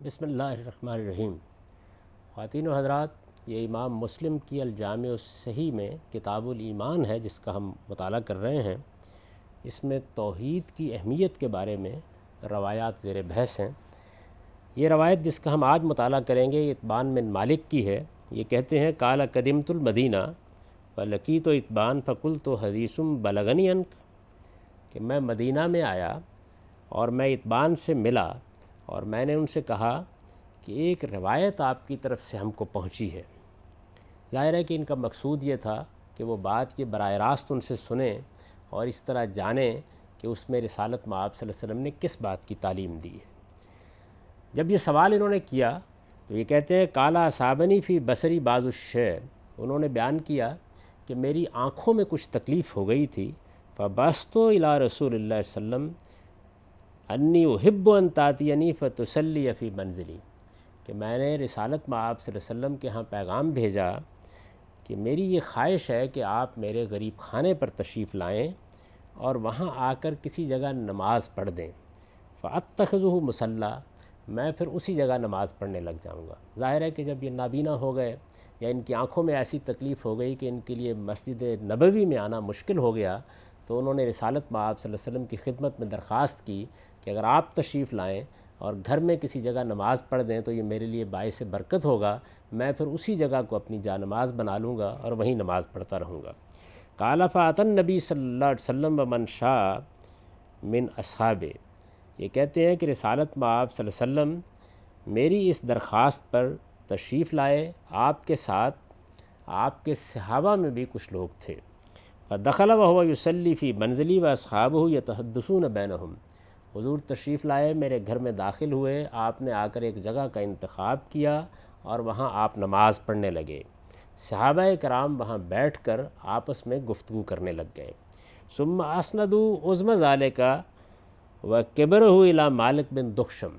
بسم اللہ الرحمن الرحیم۔ خواتین و حضرات، یہ امام مسلم کی الجامع الصحیح میں کتاب الایمان ہے جس کا ہم مطالعہ کر رہے ہیں۔ اس میں توحید کی اہمیت کے بارے میں روایات زیر بحث ہیں۔ یہ روایت جس کا ہم آج مطالعہ کریں گے اتبان بن مالک کی ہے۔ یہ کہتے ہیں قال قدمت المدینہ فلقیت اتبان فقلت حدیث بلغنی عنک، کہ میں مدینہ میں آیا اور میں اتبان سے ملا اور میں نے ان سے کہا کہ ایک روایت آپ کی طرف سے ہم کو پہنچی ہے۔ ظاہر ہے کہ ان کا مقصود یہ تھا کہ وہ بات یہ براہ راست ان سے سنیں اور اس طرح جانیں کہ اس میں رسالت مآب صلی اللہ علیہ وسلم نے کس بات کی تعلیم دی ہے۔ جب یہ سوال انہوں نے کیا تو یہ کہتے ہیں قال اصابنی فی بصری بعض الشیء، انہوں نے بیان کیا کہ میری آنکھوں میں کچھ تکلیف ہو گئی تھی، فبعثت الی رسول اللہ صلی اللہ علیہ وسلم انی احب ان تاتینی فتصلی فی منزلی، کہ میں نے رسالت مآب صلی اللہ علیہ وسلم کے ہاں پیغام بھیجا کہ میری یہ خواہش ہے کہ آپ میرے غریب خانے پر تشریف لائیں اور وہاں آ کر کسی جگہ نماز پڑھ دیں، فاتخذہ مصلی، میں پھر اسی جگہ نماز پڑھنے لگ جاؤں گا۔ ظاہر ہے کہ جب یہ نابینا ہو گئے یا ان کی آنکھوں میں ایسی تکلیف ہو گئی کہ ان کے لیے مسجد نبوی میں آنا مشکل ہو گیا، تو انہوں نے رسالت مآب صلی اللہ علیہ وسلم کی خدمت میں درخواست کی کہ اگر آپ تشریف لائیں اور گھر میں کسی جگہ نماز پڑھ دیں تو یہ میرے لیے باعث برکت ہوگا، میں پھر اسی جگہ کو اپنی جا نماز بنا لوں گا اور وہیں نماز پڑھتا رہوں گا۔ قال فأتى النبی صلی اللہ علیہ وسلم ومن شاء من اصحابہ، یہ کہتے ہیں کہ رسالت مآب صلی اللہ علیہ وسلم میری اس درخواست پر تشریف لائے، آپ کے ساتھ آپ کے صحابہ میں بھی کچھ لوگ تھے۔ فدخل وهو يصلي في منزلي واصحابه يتحدثون بينهم، حضور تشریف لائے، میرے گھر میں داخل ہوئے، آپ نے آ کر ایک جگہ کا انتخاب کیا اور وہاں آپ نماز پڑھنے لگے۔ صحابہ کرام وہاں بیٹھ کر آپس میں گفتگو کرنے لگ گئے۔ ثم اسندوا عظم ذلك وكبره الى مالک بن دخشم،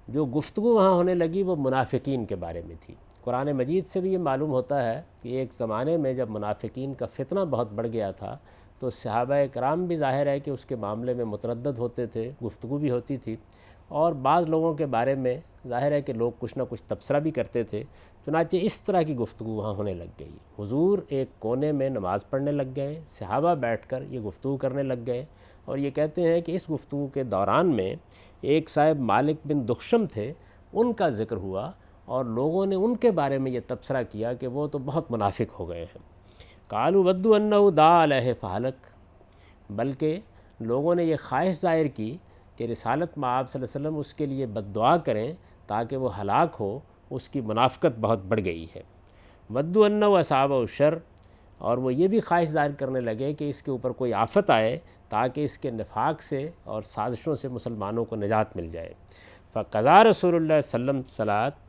جو گفتگو وہاں ہونے لگی وہ منافقین کے بارے میں تھی۔ قرآن مجید سے بھی یہ معلوم ہوتا ہے کہ ایک زمانے میں جب منافقین کا فتنہ بہت بڑھ گیا تھا تو صحابہ کرام بھی ظاہر ہے کہ اس کے معاملے میں متردد ہوتے تھے، گفتگو بھی ہوتی تھی، اور بعض لوگوں کے بارے میں ظاہر ہے کہ لوگ کچھ نہ کچھ تبصرہ بھی کرتے تھے۔ چنانچہ اس طرح کی گفتگو وہاں ہونے لگ گئی۔ حضور ایک کونے میں نماز پڑھنے لگ گئے، صحابہ بیٹھ کر یہ گفتگو کرنے لگ گئے، اور یہ کہتے ہیں کہ اس گفتگو کے دوران میں ایک صاحب مالک بن دخشم تھے، ان کا ذکر ہوا اور لوگوں نے ان کے بارے میں یہ تبصرہ کیا کہ وہ تو بہت منافق ہو گئے ہیں۔ قالوا ودوا انہ دعا علیہ فہلک، بلکہ لوگوں نے یہ خواہش ظاہر کی کہ رسالت مآب صلی اللہ علیہ وسلم اس کے لیے بد دعا کریں تاکہ وہ ہلاک ہو، اس کی منافقت بہت بڑھ گئی ہے۔ ودوا انہ اصابہ الشر، اور وہ یہ بھی خواہش ظاہر کرنے لگے کہ اس کے اوپر کوئی آفت آئے تاکہ اس کے نفاق سے اور سازشوں سے مسلمانوں کو نجات مل جائے۔ فقضا رسول اللہ صلی اللہ علیہ وسلم صلاۃ،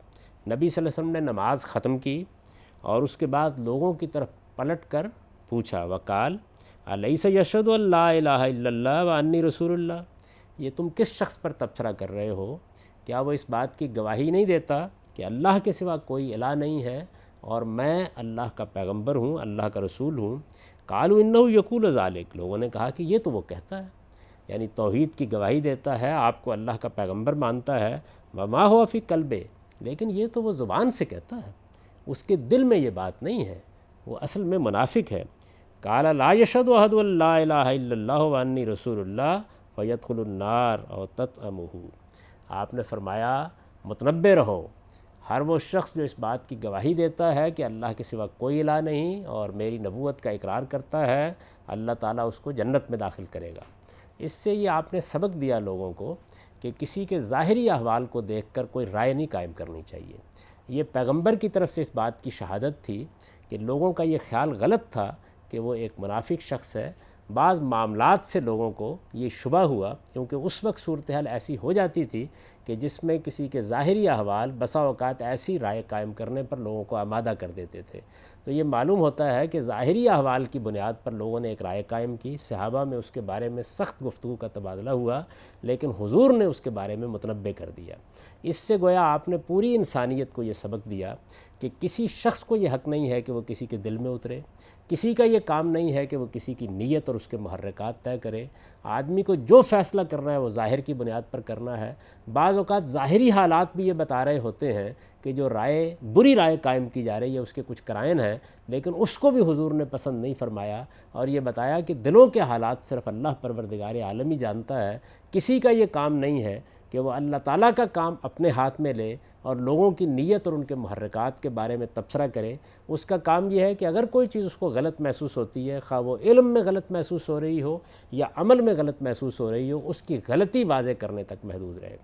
نبی صلی اللہ علیہ وسلم نے نماز ختم کی اور اس کے بعد لوگوں کی طرف پلٹ کر پوچھا، وقال الیس یشہد ان لا الہ الا اللہ وانی رسول اللہ، یہ تم کس شخص پر تبصرہ کر رہے ہو؟ کیا وہ اس بات کی گواہی نہیں دیتا کہ اللہ کے سوا کوئی الہ نہیں ہے اور میں اللہ کا پیغمبر ہوں، اللہ کا رسول ہوں؟ قالوا انہ یقول ذلک، لوگوں نے کہا کہ یہ تو وہ کہتا ہے، یعنی توحید کی گواہی دیتا ہے، آپ کو اللہ کا پیغمبر مانتا ہے، وما هو فی قلبہ، لیکن یہ تو وہ زبان سے کہتا ہے، اس کے دل میں یہ بات نہیں ہے، وہ اصل میں منافق ہے۔ قال لا یشہد احد ان لا الہ الا اللہ وانی رسول اللہ فیدخل النار او تطعمہ، آپ نے فرمایا متنبہ رہو، ہر وہ شخص جو اس بات کی گواہی دیتا ہے کہ اللہ کے سوا کوئی الہ نہیں اور میری نبوت کا اقرار کرتا ہے، اللہ تعالیٰ اس کو جنت میں داخل کرے گا۔ اس سے یہ آپ نے سبق دیا لوگوں کو کہ کسی کے ظاہری احوال کو دیکھ کر کوئی رائے نہیں قائم کرنی چاہیے۔ یہ پیغمبر کی طرف سے اس بات کی شہادت تھی کہ لوگوں کا یہ خیال غلط تھا کہ وہ ایک منافق شخص ہے۔ بعض معاملات سے لوگوں کو یہ شبہ ہوا کیونکہ اس وقت صورتحال ایسی ہو جاتی تھی کہ جس میں کسی کے ظاہری احوال بسا اوقات ایسی رائے قائم کرنے پر لوگوں کو آمادہ کر دیتے تھے۔ تو یہ معلوم ہوتا ہے کہ ظاہری احوال کی بنیاد پر لوگوں نے ایک رائے قائم کی، صحابہ میں اس کے بارے میں سخت گفتگو کا تبادلہ ہوا، لیکن حضور نے اس کے بارے میں متنبہ کر دیا۔ اس سے گویا آپ نے پوری انسانیت کو یہ سبق دیا کہ کسی شخص کو یہ حق نہیں ہے کہ وہ کسی کے دل میں اترے، کسی کا یہ کام نہیں ہے کہ وہ کسی کی نیت اور اس کے محرکات طے کرے۔ آدمی کو جو فیصلہ کرنا ہے وہ ظاہر کی بنیاد پر کرنا ہے۔ بعض اوقات ظاہری حالات بھی یہ بتا رہے ہوتے ہیں کہ جو بری رائے قائم کی جا رہی ہے اس کے کچھ قرائن ہیں، لیکن اس کو بھی حضور نے پسند نہیں فرمایا اور یہ بتایا کہ دلوں کے حالات صرف اللہ پروردگار عالم ہی جانتا ہے۔ کسی کا یہ کام نہیں ہے کہ وہ اللہ تعالیٰ کا کام اپنے ہاتھ میں لے اور لوگوں کی نیت اور ان کے محرکات کے بارے میں تبصرہ کرے۔ اس کا کام یہ ہے کہ اگر کوئی چیز اس کو غلط محسوس ہوتی ہے، خواہ وہ علم میں غلط محسوس ہو رہی ہو یا عمل میں غلط محسوس ہو رہی ہو، اس کی غلطی واضح کرنے تک محدود رہے۔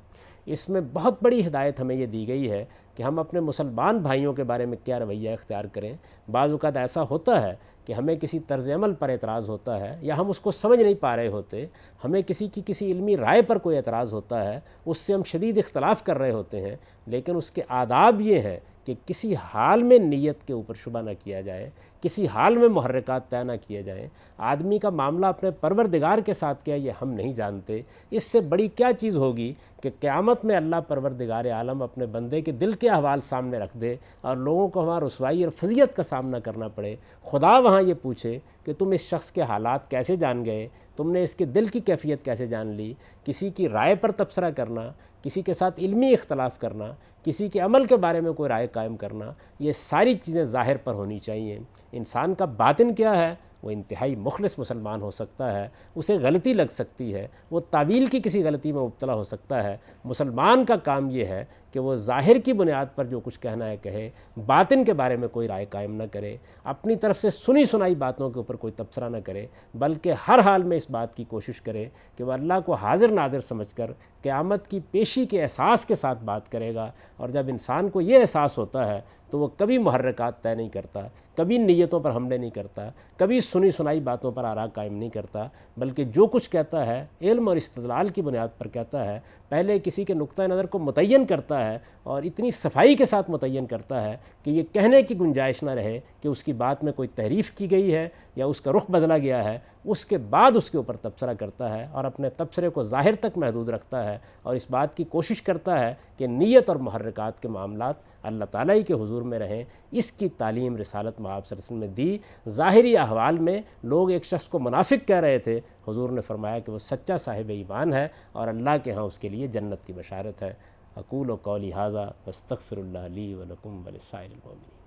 اس میں بہت بڑی ہدایت ہمیں یہ دی گئی ہے کہ ہم اپنے مسلمان بھائیوں کے بارے میں کیا رویہ اختیار کریں۔ بعض اوقات ایسا ہوتا ہے کہ ہمیں کسی طرز عمل پر اعتراض ہوتا ہے یا ہم اس کو سمجھ نہیں پا رہے ہوتے، ہمیں کسی علمی رائے پر کوئی اعتراض ہوتا ہے، اس سے ہم شدید اختلاف کر رہے ہوتے ہیں، لیکن اس کے آداب یہ ہیں کہ کسی حال میں نیت کے اوپر شبہ نہ کیا جائے، کسی حال میں محرکات طے نہ کیے جائیں۔ آدمی کا معاملہ اپنے پروردگار کے ساتھ کیا یہ ہم نہیں جانتے۔ اس سے بڑی کیا چیز ہوگی کہ قیامت میں اللہ پروردگار عالم اپنے بندے کے دل کے احوال سامنے رکھ دے اور لوگوں کو وہاں رسوائی اور فضیحت کا سامنا کرنا پڑے۔ خدا وہاں یہ پوچھے کہ تم اس شخص کے حالات کیسے جان گئے، تم نے اس کے دل کی کیفیت کیسے جان لی۔ کسی کی رائے پر تبصرہ کرنا، کسی کے ساتھ علمی اختلاف کرنا، کسی کے عمل کے بارے میں کوئی رائے قائم کرنا، یہ ساری چیزیں ظاہر پر ہونی چاہیے۔ انسان کا باطن کیا ہے؟ وہ انتہائی مخلص مسلمان ہو سکتا ہے، اسے غلطی لگ سکتی ہے، وہ تعویل کی کسی غلطی میں مبتلا ہو سکتا ہے۔ مسلمان کا کام یہ ہے کہ وہ ظاہر کی بنیاد پر جو کچھ کہنا ہے کہے، باطن کے بارے میں کوئی رائے قائم نہ کرے، اپنی طرف سے سنی سنائی باتوں کے اوپر کوئی تبصرہ نہ کرے، بلکہ ہر حال میں اس بات کی کوشش کرے کہ وہ اللہ کو حاضر ناظر سمجھ کر قیامت کی پیشی کے احساس کے ساتھ بات کرے گا۔ اور جب انسان کو یہ احساس ہوتا ہے تو وہ کبھی محرکات طے نہیں کرتا، کبھی نیتوں پر حملے نہیں کرتا، کبھی سنی سنائی باتوں پر آراء قائم نہیں کرتا، بلکہ جو کچھ کہتا ہے علم اور استدلال کی بنیاد پر کہتا ہے۔ پہلے کسی کے نقطہ نظر کو متعین کرتا ہے اور اتنی صفائی کے ساتھ متعین کرتا ہے کہ یہ کہنے کی گنجائش نہ رہے کہ اس کی بات میں کوئی تحریف کی گئی ہے یا اس کا رخ بدلا گیا ہے۔ اس کے بعد اس کے اوپر تبصرہ کرتا ہے اور اپنے تبصرے کو ظاہر تک محدود رکھتا ہے اور اس بات کی کوشش کرتا ہے کہ نیت اور محرکات کے معاملات اللہ تعالیٰ ہی کے حضور میں رہیں۔ اس کی تعلیم رسالت مآب صلی اللہ علیہ وسلم نے دی۔ ظاہری احوال میں لوگ ایک شخص کو منافق کہہ رہے تھے، حضور نے فرمایا کہ وہ سچا صاحب ایمان ہے اور اللہ کے ہاں اس کے لیے جنت کی بشارت ہے۔ اقول قولی ھذا واستغفر اللہ لی ولکم ولسائر المؤمنین۔